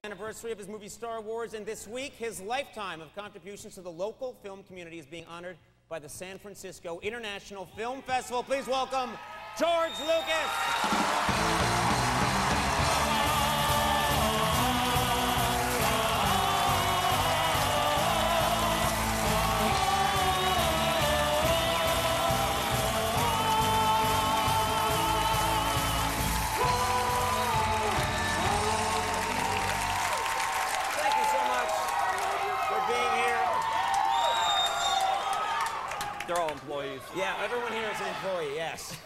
Anniversary of his movie Star Wars, and this week his lifetime of contributions to the local film community is being honored by the San Francisco International Film Festival. Please welcome George Lucas. They're all employees. Yeah, everyone here is an employee, yes.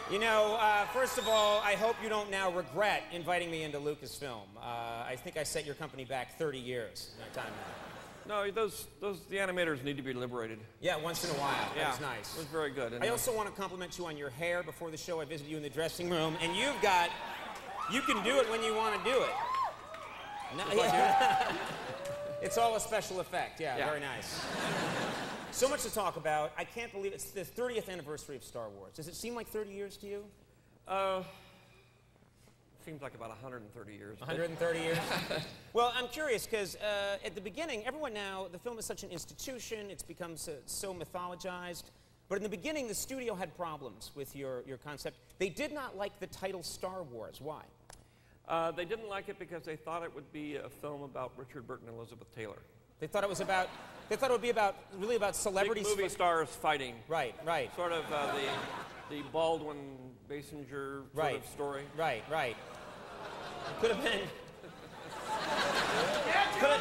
You know, first of all, I hope you don't now regret inviting me into Lucasfilm. I think I set your company back 30 years in that time now. No, the animators need to be liberated. Yeah, once in a while. Yeah, That's nice. It was very good. And I also want to compliment you on your hair. Before the show, I visited you in the dressing room, and you can do it when you want to do it. No, yeah. It's all a special effect. Yeah, very nice. So much to talk about. I can't believe it's the 30th anniversary of Star Wars. Does it seem like 30 years to you? Seems like about 130 years. 130 years? Well, I'm curious because at the beginning, everyone now, the film is such an institution. It's become so mythologized. But in the beginning, the studio had problems with your concept. They did not like the title Star Wars. Why? They didn't like it because they thought it would be a film about Richard Burton and Elizabeth Taylor. They thought it was about. They thought it would be really about celebrities. Big movie stars fighting. Right, right. Sort of the Baldwin Basinger sort of story. Right, right. It could have been.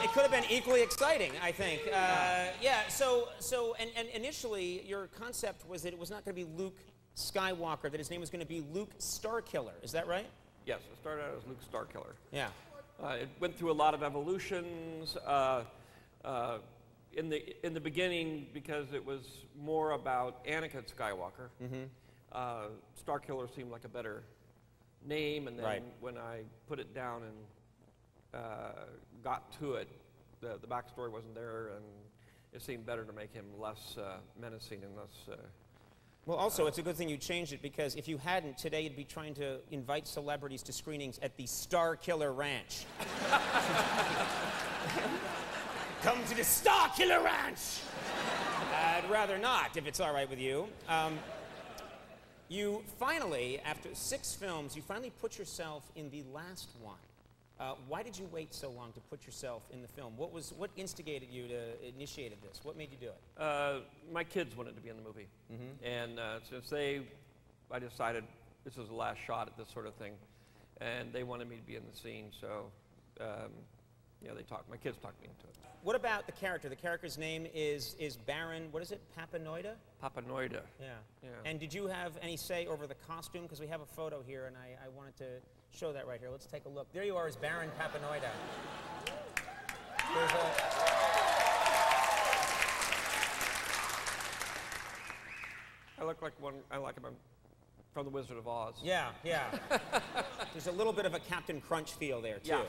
It could have been equally exciting, I think. Yeah. So and initially your concept was that it was not going to be Luke Skywalker. That his name was going to be Luke Starkiller. Is that right? Yes. It started out as Luke Starkiller. Yeah. It went through a lot of evolutions. In the beginning, because it was more about Anakin Skywalker, Starkiller seemed like a better name, and then when I put it down and got to it, the backstory wasn't there, and it seemed better to make him less menacing and less... Well, also, it's a good thing you changed it, because if you hadn't, today you'd be trying to invite celebrities to screenings at the Starkiller Ranch. Come to the Starkiller Ranch! I'd rather not, if it's all right with you. You finally, after 6 films, you finally put yourself in the last one. Why did you wait so long to put yourself in the film? What instigated you to initiate this? What made you do it? My kids wanted to be in the movie. And since I decided this was the last shot at this sort of thing, and they wanted me to be in the scene, so yeah, my kids talked me into it. What about the character? The character's name is Baron, what is it, Papanoida? Papanoida. Yeah. And did you have any say over the costume? Because we have a photo here, and I wanted to show that right here. Let's take a look. There you are as Baron Papanoida. I look like I'm from The Wizard of Oz. Yeah, yeah. There's a little bit of a Captain Crunch feel there, too. Yeah.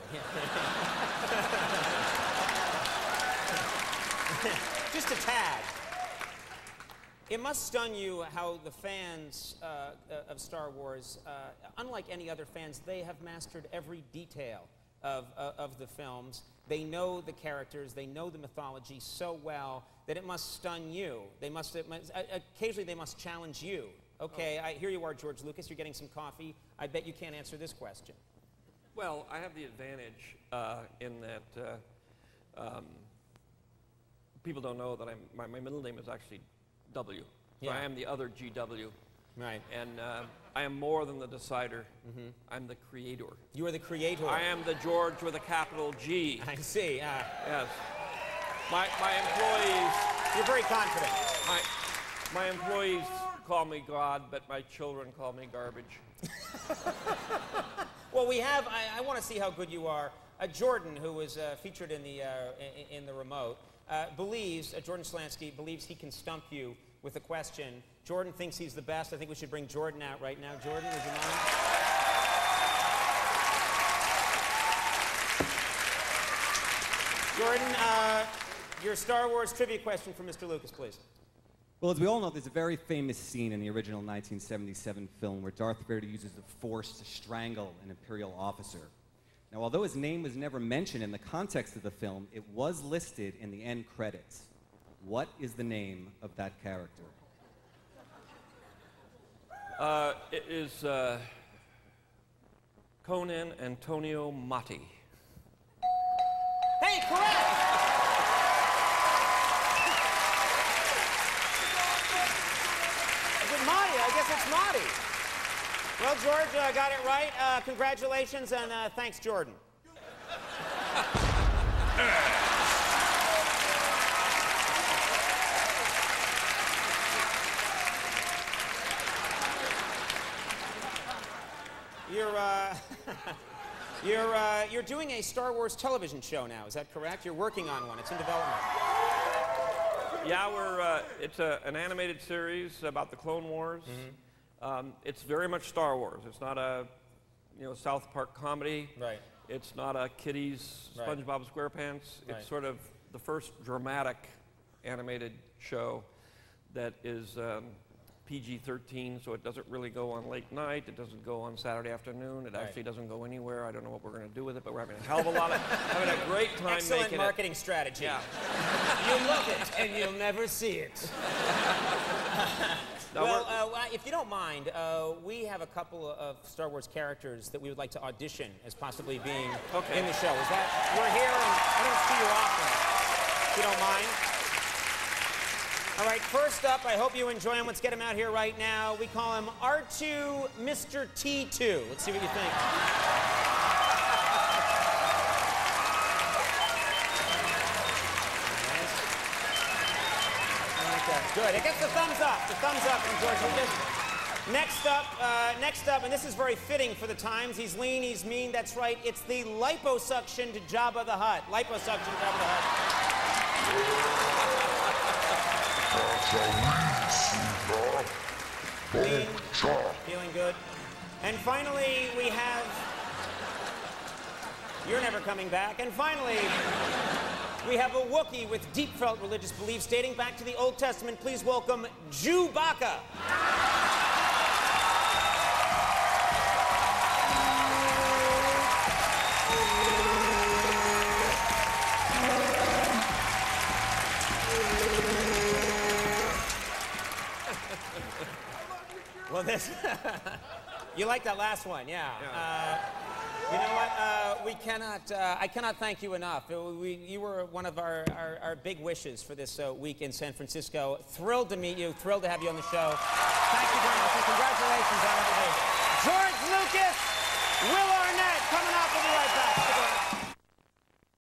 Just a tad. It must stun you how the fans of Star Wars, unlike any other fans, they have mastered every detail of the films. They know the characters, they know the mythology so well that it must stun you. Occasionally they must challenge you. Okay, here you are, George Lucas, you're getting some coffee. I bet you can't answer this question. Well, I have the advantage in that people don't know that my middle name is actually W. So I am the other GW. Right. And I am more than the decider. I'm the creator. You are the creator. I am the George with a capital G. I see. Yes. My employees... You're very confident. My employees call me God, but my children call me garbage. Well, I want to see how good you are. Jordan, who was featured in the remote, Jordan Slansky believes he can stump you with a question. Jordan thinks he's the best. I think we should bring Jordan out right now. Jordan, would you mind? Jordan, your Star Wars trivia question for Mr. Lucas, please. Well, as we all know, there's a very famous scene in the original 1977 film where Darth Vader uses the Force to strangle an Imperial officer. Now, although his name was never mentioned in the context of the film, it was listed in the end credits. What is the name of that character? It is Conan Antonio Motti. Hey, correct! Is it Marty? I guess it's Marty. Well, George got it right. Congratulations, and thanks, Jordan. You're doing a Star Wars television show now, is that correct? You're working on one. It's in development. Yeah, it's an animated series about the Clone Wars. Mm-hmm. It's very much Star Wars. It's not a, South Park comedy. Right. It's not a kiddies SpongeBob SquarePants. Right. It's sort of the first dramatic animated show that is PG-13, so it doesn't really go on late night. It doesn't go on Saturday afternoon. It actually doesn't go anywhere. I don't know what we're going to do with it, but we're having a hell of a lot of, having a great time Excellent making marketing strategy. Yeah. You love it, and you'll never see it. Well, if you don't mind, we have a couple of Star Wars characters that we would like to audition as possibly being in the show. Is that, we're here, and I don't see you often, if you don't mind. All right, first up, I hope you enjoy him. Let's get him out here right now. We call him R2 Mr. T2. Let's see what you think. Good. It gets the thumbs up. The thumbs up from George Lucas. Next up, and this is very fitting for the times. He's lean, he's mean. That's right. It's the liposuction to Jabba the Hutt. Liposuction to Jabba the Hutt. Feeling good. And finally, we have... You're never coming back. And finally... we have a Wookiee with deep-felt religious beliefs dating back to the Old Testament. Please welcome Chewbacca. Well, this... You like that last one, yeah. You know what? I cannot thank you enough. You were one of our big wishes for this week in San Francisco. Thrilled to meet you. Thrilled to have you on the show. Thank you very much, and congratulations on everything. George Lucas, Willow